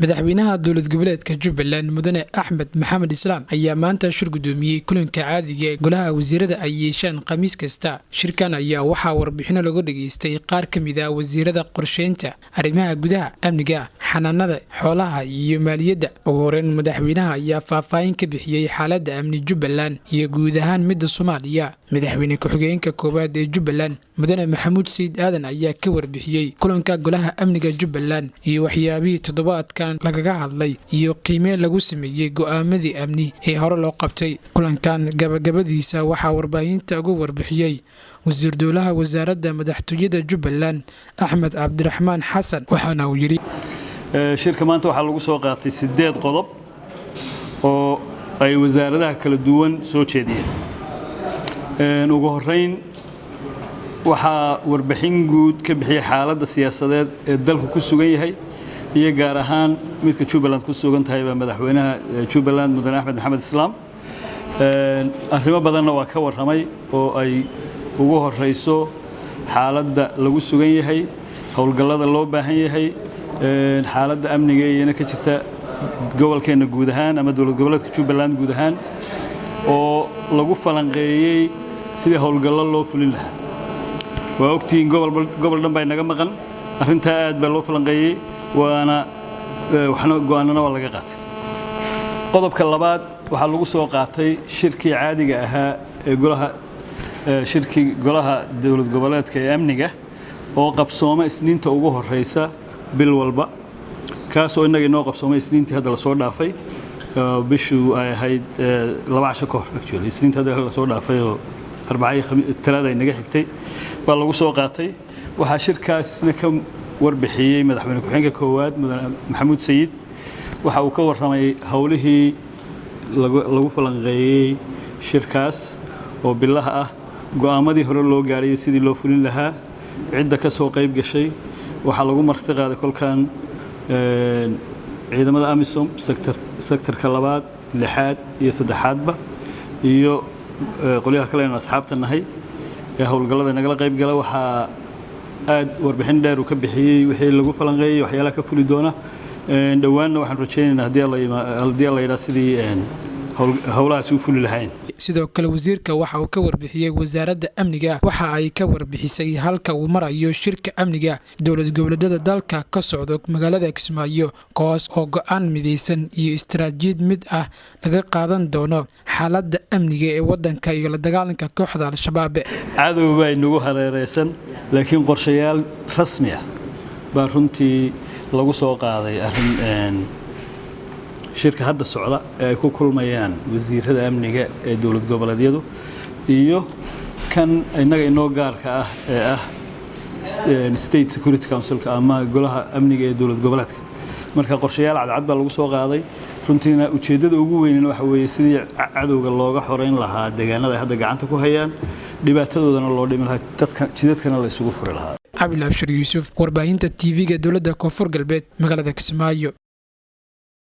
madaxweynaha dowlad goboleedka Jubbaland mudane Axmed Maxamed Islaam ayaa maanta shir gudoomiyay kulanka caadiga ee golaha wasiirada ay yeeshaan khamiis kasta. Shirkan ayaa waxaa warbixino lagu dhageystay qaar ka mid ah wasiirada qorsheynta, arrimaha gudaha, amniga, xanaanada xoolaha iyo maaliyadda. Ugu horreyn, madaxweynaha ayaa faahfaahin ka bixiyay xaaladda amni Jubbaland iyo guud ahaan midda Soomaaliya. Madaxweyne ku-xigeenka koowaad ee Jubbaland mudane Maxamuud Sayid Aadan ayaa ka warbixiyay kulanka golaha amniga Jubbaland iyo waxyaabihii toddobaadkan lagaga hadlay iyo qiime lagu sameeyay go'aamadii amni ee hore loo qabtay. Kulankan gabagabadiisa waxaa warbaahinta ugu warbixiyay wasiir dowlaha wasaaradda madaxtooyada Jubbaland Axmed Cabdiraxmaan Xasan, waxaana uu yiri shirka maanta waxaa lagu soo qaatay 8 qodob oo ay wasaaradaha kala duwan soo jeediyeen. Ugu horreyn waxaa warbixin guud ka bixiyay xaaladda siyaasadeed ee dalku ku sugan yahay iyo gaar ahaan midka Jubbaland ku sugan tahay madaxweynaha Jubbaland mudane Axmed Maxamed Islaam. Arrimo badanna waa ka warramay oo ay ugu horeyso xaaladda lagu sugan yahay, howlgallada loo baahan yahay, xaaladda amniga ee ka jirta gobolkeena guud ahaan ama dowlad goboleedka Jubbaland guud ahaan oo lagu falanqeeyay sidii howlgallo loo fulin lahaa. waa ogtiin gobol dhan baa naga maqan, arrinta aad baa loo falanqeeyay waana waxna go'aanana waa laga qaatay. qodobka labaad waxaa lagu soo qaatay shirkii caadiga ahaa ee golaha dowlad goboleedka ee amniga oo qabsooma isniinta ugu horeysa bil walba, kaasoo inaga inoo qabsoomay isniintii hadda la soo dhaafay bishu ay ahayd 2 casho ka hor. actually isniinta hadda la soo dhaafay oo talaada ay naga xigtay baa lagu soo qaatay. waxaa shirkaas isna ka warbixiyay madaxweyne ku-xigeenka koowaad mudane Maxamuud Sayid. waxa uu ka warramay howlihii lagu falanqeeyay shirkaas oo bilaha ah, go'aamadii hore loo gaaray sidii loo fulin lahaa, cidda ka soo qayb gashay. waxaa lagu marti qaaday kolkan ciidamada AMISOM sektorka 2, 6 iyo 3ba iyo qoliyaha kale ee asxaabta nahay ee howlgallada nagala qayb gala. waxaa aad warbixin dheer uu ka bixiyay wixii lagu falanqeeyay, waxyaalaha ka fuli doona dhawaanna. waxaan rajaynaynaa haddii la yidhaa sidii howlahaas u fuli lahayn. sidoo kale wasiirka waxa uu ka warbixiyay wasaaradda amniga, waxa ay ka warbixisay halka uu marayo shirka amniga dowlad goboleedyada dalka ka socdo magaalada Kismaayo, kaas oo go'aan midaysan iyo istiraatiijiyad mid ah laga qaadan doono xaaladda amniga ee waddanka iyo la dagaalanka kooxda Al-Shabaab. cadow baa inagu hareereysan, laakiin qorshayaal rasmi ah baa runtii lagu soo qaaday arrin shirka hadda socda ee ay ku kulmayaan wasiirada amniga ee dowlad goboleedyadu iyo kan inaga inoo gaarka ah ee ah State Security Council ama golaha amniga ee dowlad goboleedka. marka qorshayaal cadcad baa lagu soo qaaday. runtiina ujeedada ugu weyn waxa weeye sidii cadowga looga xoreyn lahaa deegaanada ay hadda gacanta ku hayaan, dhibaatadoodana loo dhimi lahaa, jidadkana la isugu furi lahaa. Cabdi Abshir Yuusuf, warbaahinta TV-ga dowladda Koonfur Galbeed, magaalada Kismaayo.